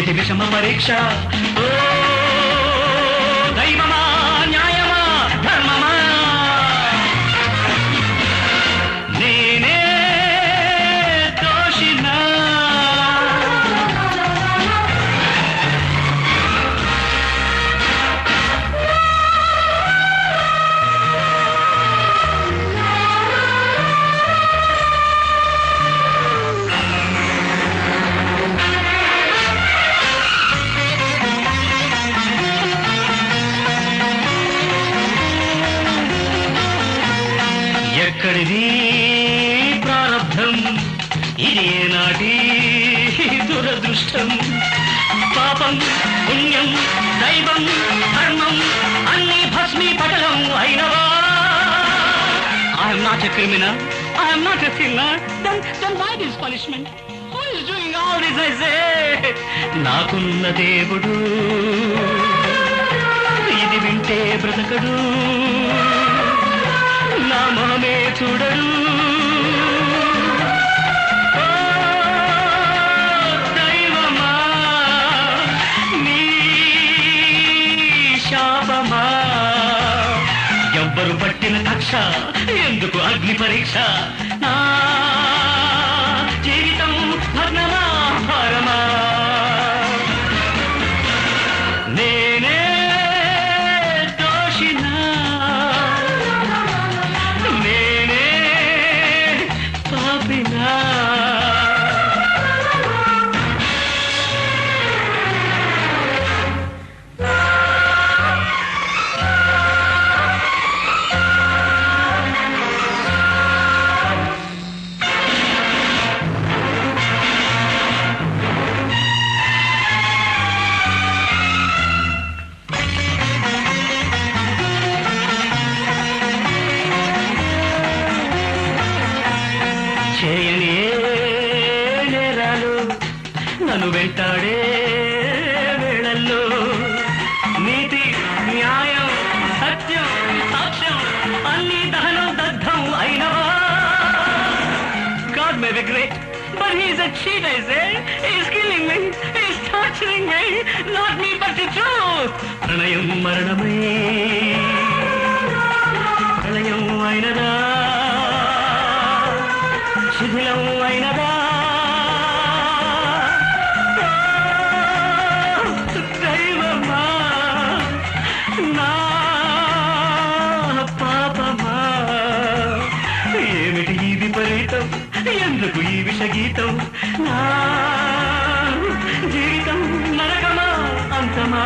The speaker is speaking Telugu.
ఏమిటి విషమ పరీక్ష? ఓ దైవమా, న్యాయమా, ధర్మమా? నేనే దోషినా? ఎక్కడిది ప్రారబ్ధం, ఇది ఏనాటి దురదృష్టం? పాపం పుణ్యం దైవం ధర్మం అన్ని భస్మీ పటలం అయినవా? I'm not a criminal, I'm not a sinner, then why this punishment? Who is doing all this, I say? నాకున్న దేవుడు ఇది వింటే బ్రతకడు, నా మొహమే చూడడు. దైవమా నీ శాపమా? ఎవ్వరు పట్టిన కక్ష, ఎందుకు అగ్ని పరీక్ష? నా జీవితం భగ్నమా భారమా? నేనే దోషినా? చేయని నేరాలు నన్ను వెంటాడే వేళల్లో నీతి న్యాయం సత్యం సాక్ష్యం అన్ని దహనం దగ్ధం అయినవా? God may be great, but he is a cheat, I say. He is killing me, he is torturing me, not me but the truth. ప్రణయం మరణమై ప్రళయం అయినదా, శిథిలం అయినదా? దైవమా నా పాపమా? ఏమిటి ఈ విపరీతం, ఎందుకు ఈ విషగీతం? నా జీవితం నరకమా అంతమా?